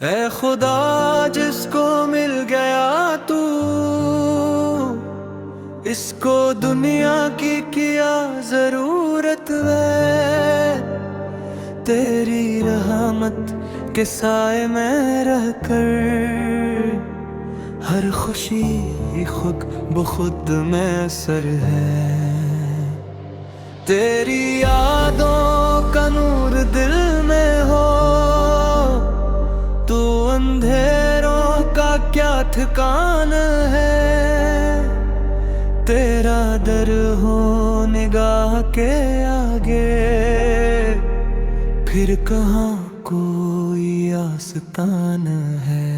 ऐ खुदा जिसको मिल गया तू, इसको दुनिया की क्या जरूरत है। तेरी रहमत के साए में रहकर हर खुशी खुद बखुद में सर है। तेरी यादों का नूर दिल में हो, तू अंधेरों का क्या ठिकान है। तेरा दर हो निगाह के आगे, फिर कहाँ कोई आस्तान है।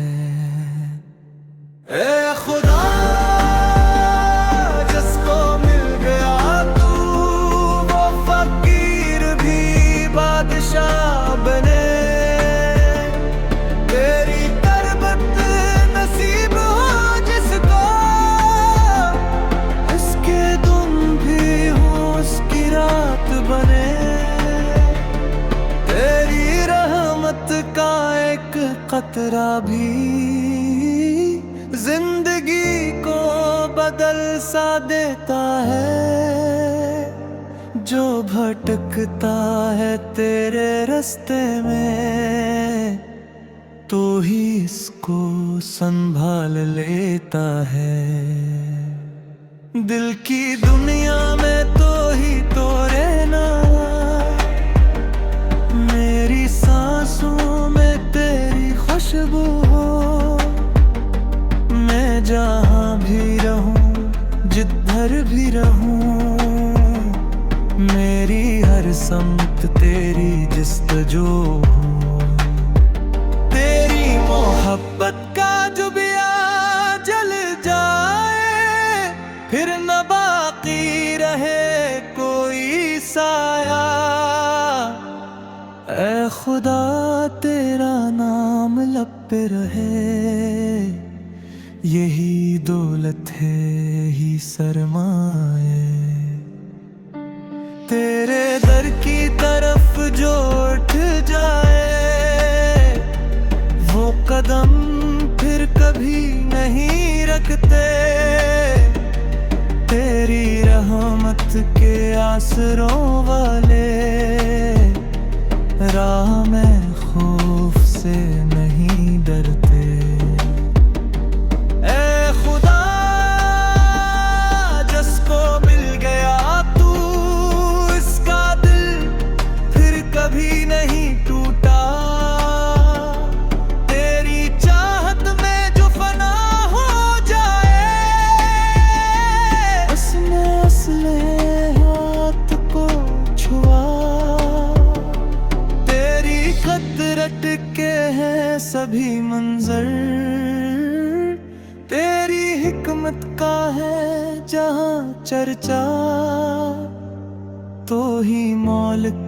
ऐ खुदा जिसको मिल गया तू, वो फकीर भी बादशाह बने। तेरी तरबत नसीब हो जिसको, इसके तुम भी हो उसकी रात बने। तेरी रहमत का एक कतरा भी जिंदगी को बदल सा देता है। जो भटकता है तेरे रास्ते में, तो ही इसको संभाल लेता है। दिल की दुनिया में तो ही तो रहना, मेरी सांसों में तेरी खुशबू हो। मैं जहाँ भी रहूं, जिधर भी रहूं, मेरी हर समत तेरी जिस्तजू हो। तेरी मोहब्बत का जुबिया जल जाए, फिर न बाकी रहे कोई साया। ऐ खुदा तेरा नाम लब पे रहे, यही दौलत है ही सरमाए। तेरे दर की तरफ जो उठ जाए, वो कदम फिर कभी नहीं रखते। तेरी रहमत के आसरों वाले राह में खौफ से नहीं डरते। ऐ खुदा जिसको मिल गया तू, इसका दिल फिर कभी नहीं टूटा। तेरी चाहत में जो फना हो जाए, उसने असले हाथ को छुआ। तेरी खत रट के हैं सभी मंजर, तेरी हिकमत का है जहाँ चर्चा। तो ही मौलिक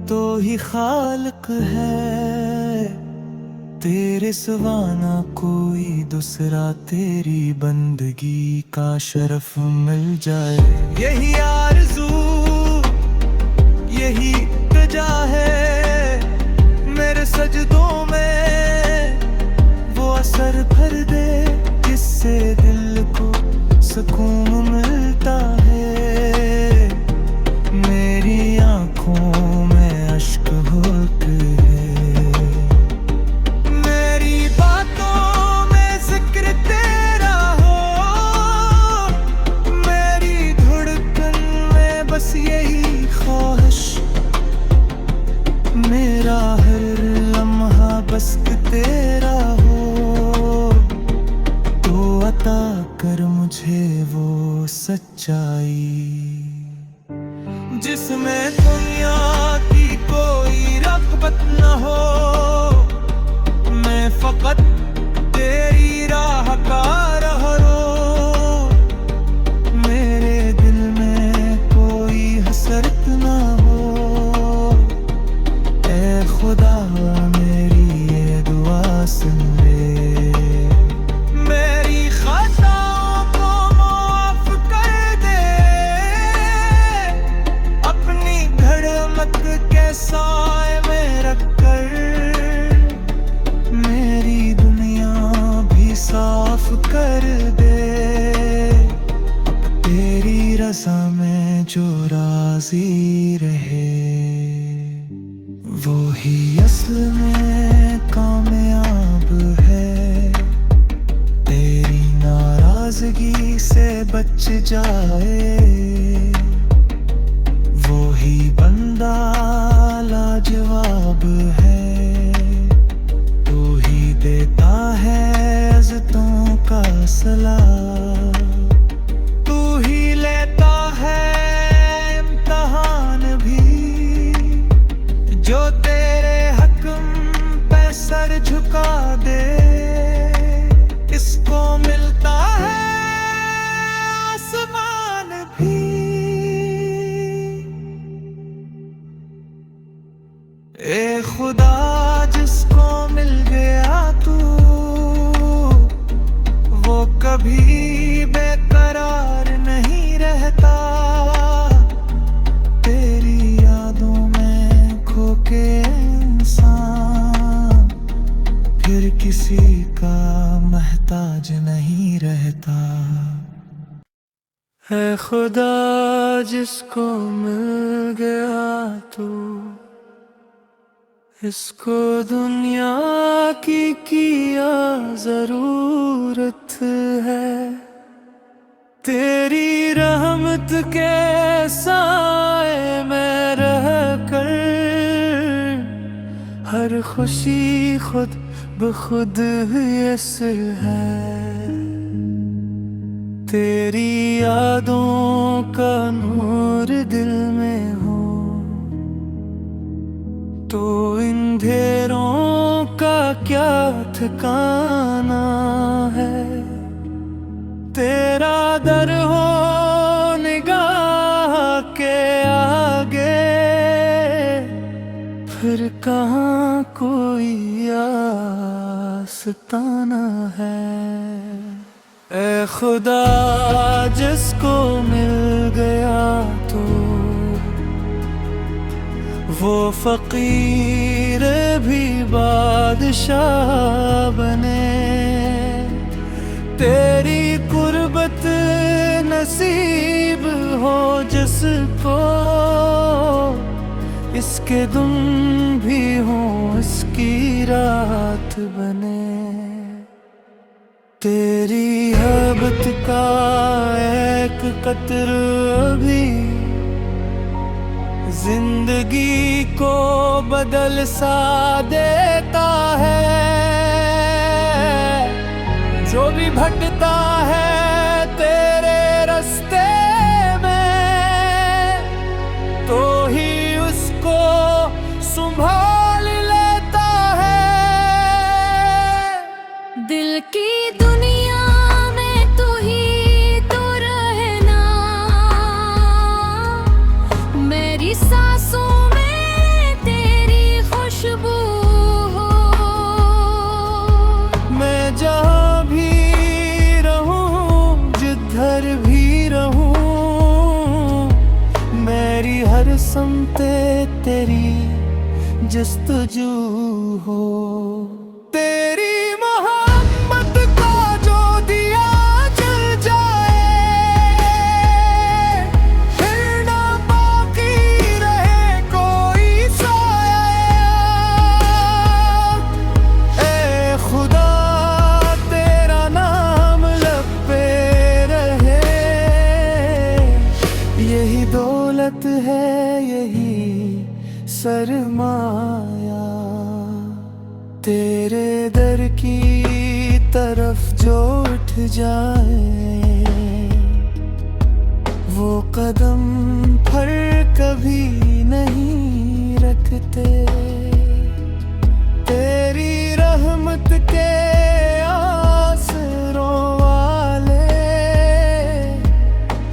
तो ही खालिक है, तेरे सिवा ना कोई दूसरा। तेरी बंदगी का शरफ मिल जाए, यही आरज़ू यही इल्तिजा है। मेरे सजदों में वो असर भर दे, जिससे दिल को सुकून मिलता है। मेरी आंखों में अश्क होते हैं, मेरी बातों में जिक्र तेरा हो। मेरी धड़कन में बस यही ख्वाहिश, मेरा हर लम्हा बस असल में कामयाब है, तेरी नाराजगी से बच जाए। वो ही बंदा लाजवाब है, तू ही देता है इज़्ज़तों का सिला, तू ही लेता है इम्तिहान भी, जो तेरे हक़ पे सर झुका दे। इसको मिलता है आसमान भी। ए खुदा जिसको मिल गया तू, वो कभी बेकरार नहीं रहता। तेरी यादों में खो के इंसान फिर किसी का मोहताज नहीं रहता। है खुदा जिसको मिल गया तू, इसको दुनिया की क्या जरूरत है। तेरी रहमत के साए में रह कर हर खुशी खुद बखुद यसर है। तेरी यादों का नूर दिल में हो तो अंधेरों का क्या ठिकाना है। तेरा दर हो निगाह के आगे, फिर कहाँ कोई आस्ताना है। ए खुदा जिसको मिल गया तो, वो फकीर भी बादशाह बने। तेरी कुर्बत नसीब हो जिसको, इसके दिन भी हो इसकी रात बने। तेरी मोहब्बत का एक कतरा भी जिंदगी को बदल सा देता है। जो भी भटकता है तेरे रास्ते में, तो ही उसको संभाल लेता है। दिल की दुनिया में तू ही तो रहना, मेरी सांसों में तेरी खुशबू हो। मैं जहाँ भी रहूं, जिधर भी रहूं, मेरी हर समते तेरी जस्तजू हो। तेरी मोहब्बत का जो दिया जल जाए, फिर ना बाकी रहे कोई साया। ए खुदा तेरा नाम लब पे रहे, यही दौलत है यही सरमाया। तेरे दर की तरफ जो उठ जाए, वो कदम पर कभी नहीं रखते। तेरी रहमत के आसरों वाले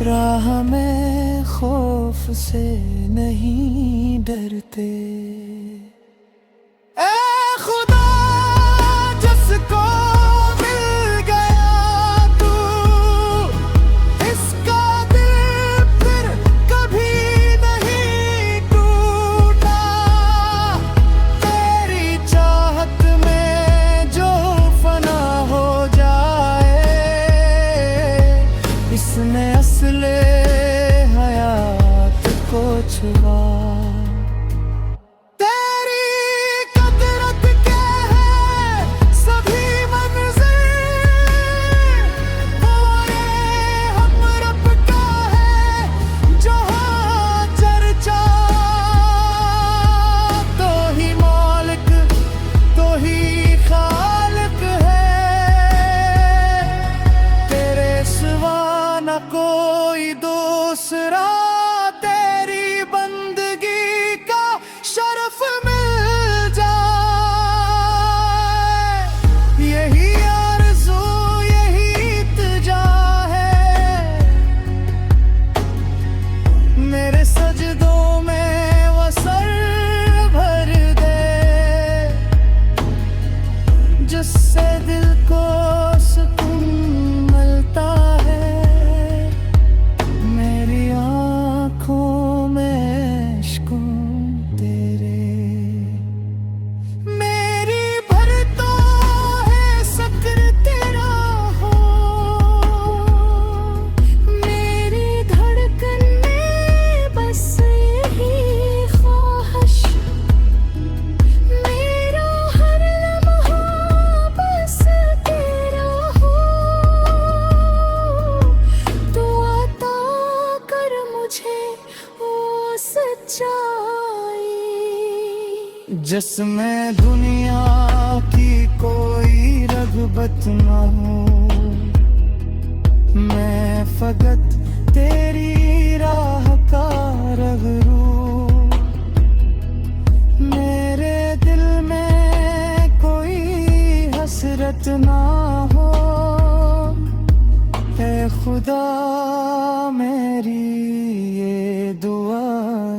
राह में खौफ से नहीं डरते। इसने असले हयात को छुआ, जिससे दिल को सुकून मिलता है। मेरी आँखों में इश्क तेरे, मेरी भरता है सक्र तेरा हो। मेरी धड़कन में बस यही ख्वाहिश, मेरा हर लम्हा बस तेरा हो। तू अता कर मुझे वो सच्चाई, जिसमें दुनिया की कोई रग़बत न हो। मैं फकत तेरी राह का रहरू, मेरे दिल में कोई हसरत ना हो। ऐ खुदा मेरी ये दुआ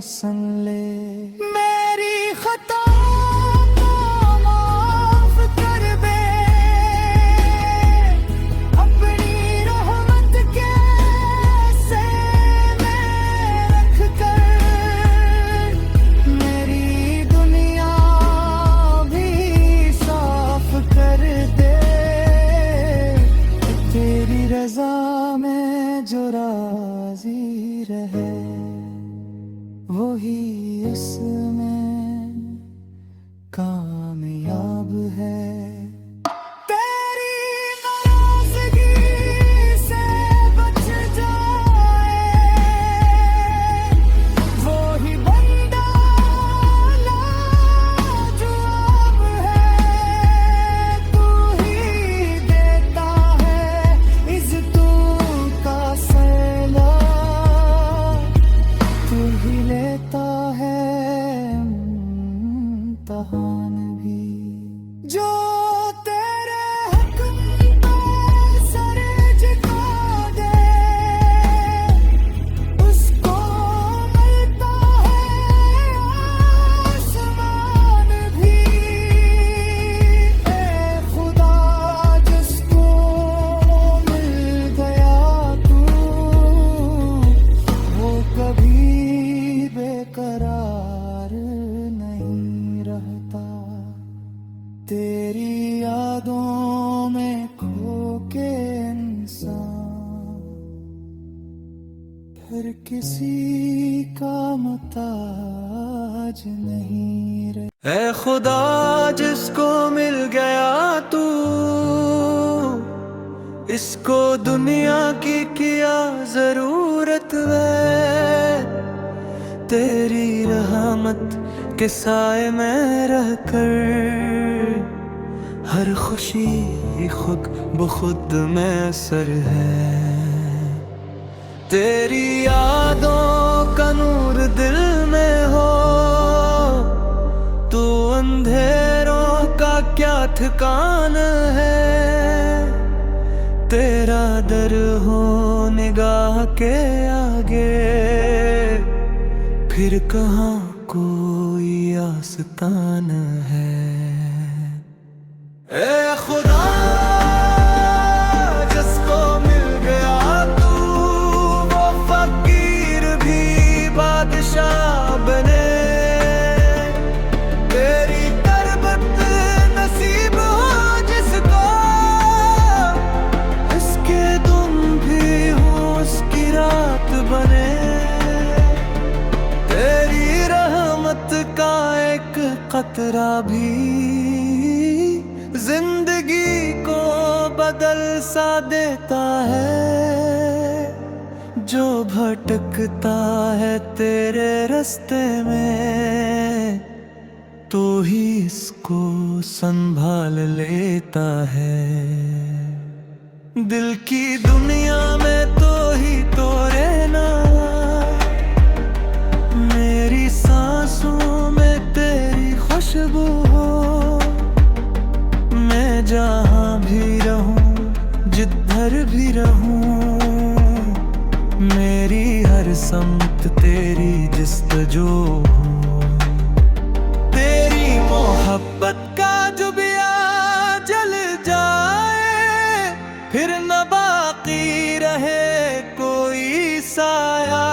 सुन ले। मेरी खता को माफ कर दे, अपनी रहमत के से में रख कर। मेरी दुनिया भी साफ कर दे, तेरी रजा में जो राजी रहे वही इसमें कामयाब है। तेरी नाराज़गी से बच जाए वही बंदा लाजवाब है। तू ही देता है इज़्ज़तों का सैलाब, तू ही लेता है इम्तिहान भी। जो तेरे हुक्म पर सर झुका दे उसको मिलता है आसमान भी। ऐ खुदा जिसको मिल गया तू, वो कभी बेकरार नहीं रहता। तेरी यादों में खो के इंसान फिर किसी का मुताज नहीं रहे। ऐ खुदा जिसको मिल गया तू, इसको दुनिया की क्या जरूरत है। तेरी रहमत के साए में रहकर हर खुशी खुद बखुद में असर है। तेरी यादों का नूर दिल में हो, तू अंधेरों का क्या ठिकान है। तेरा दर हो निगाह के आगे, फिर कहाँ कोई आस्तान है। ऐ खुदा जिसको मिल गया तू, वो फकीर भी बादशाह बने। तेरी तरबत नसीब हो जिसको, इसके तुम भी हो उसकी रात बने। तेरी रहमत का एक कतरा भी जिंदगी को बदल सा देता है। जो भटकता है तेरे रास्ते में, तो ही इसको संभाल लेता है। दिल की दुनिया में तो ही तो रहना, मेरी सांसों में तेरी खुशबू हो। मैं जहाँ भी रहूं जिधर भी रहूं, मेरी हर समत तेरी जिस्तजू हो। तेरी मोहब्बत का जो बिया जल फिर न बाकी रहे कोई साया।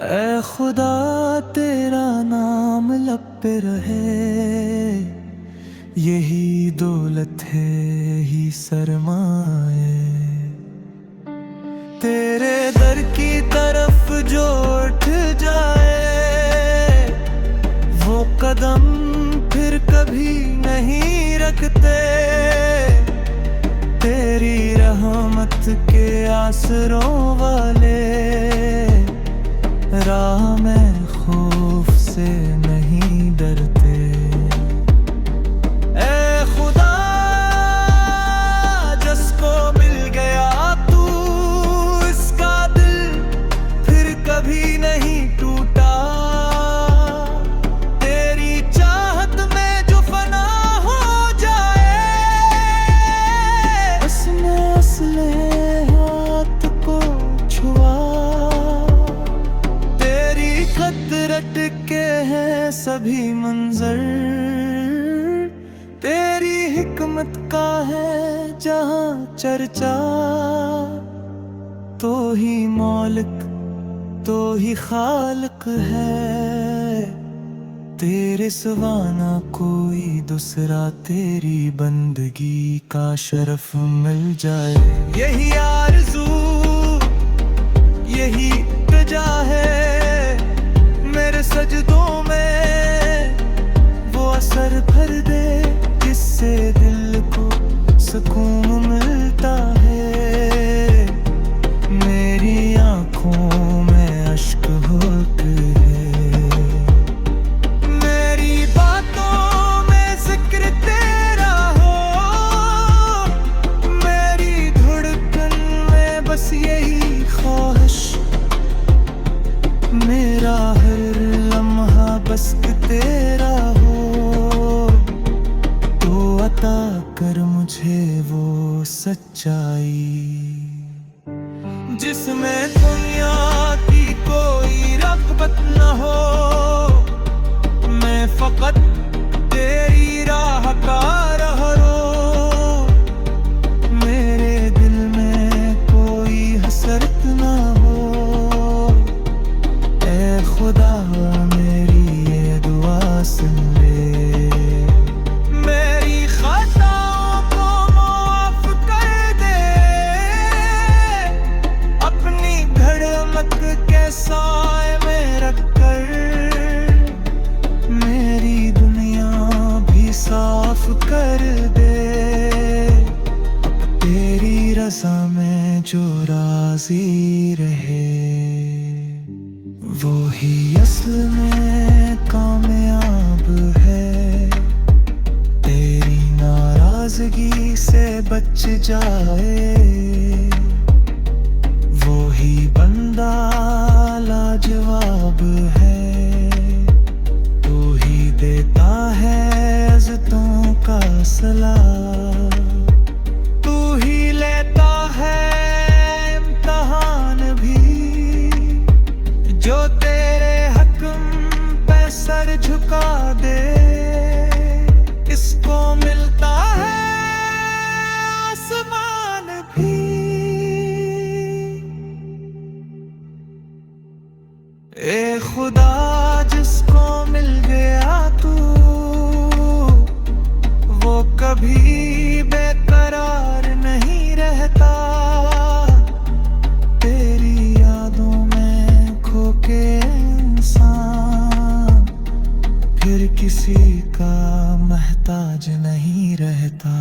ऐ खुदा तेरा नाम लब पे रहे, यही दौलत है ही सरमाए। तेरे दर की तरफ जो उठ जाए, वो कदम फिर कभी नहीं रखते। तेरी रहमत के आसरों वाले राह में खौफ से नहीं डरते। ऐ खुदा जिसको मिल गया तू, इसका दिल फिर कभी नहीं टूटा। तेरी चाहत में जो फना हो जाए, उसने असले हाथ को छुआ। तेरी खत रट के हैं सभी मंजर, तेरी हिकमत का है जहां चर्चा। तो ही मौलिक तो ही खालिक है, तेरे सिवा ना कोई दूसरा। तेरी बंदगी का शरफ मिल जाए, यही आरज़ू यही इल्तिजा है। मेरे सजदों में वो असर भर दे, जिससे दिल को सुकून मिलता है। मेरी आंखों में अश्क होते हैं, मेरी बातों में जिक्र तेरा हो। मेरी धड़कन में बस यही ख्वाहिश, मेरा हर लम्हा बस तेरा हो। तो अता कर मुझे वो सच्चाई, जिसमें दुनिया की कोई रग़बत न हो। मैं फकत तेरी राह का रहरो, मेरे दिल में कोई हसरत न हो। ऐ खुदा मेरी ये दुआ सुन ले, मेरी खताओं को माफ कर दे। अपनी धड़मत के साए में रखकर मेरी दुनिया भी साफ कर दे। तेरी रज़ा में जो राज़ी रहे, वो ही असल में कामयाब है। तेरी नाराज़गी से बच जाए, वो ही बंदा लाजवाब है। तू ही देता है इज़्ज़तों का सिला, तू ही लेता है इम्तिहान भी। जो तेरे हक्म पे सर झुका दे, इसको मिलता है आसमान भी। ए खुदा जिसको मिल गया तू, वो कभी बेकरार नहीं रहता। तेरी यादों में खो के इंसान फिर किसी का महताज नहीं रहता।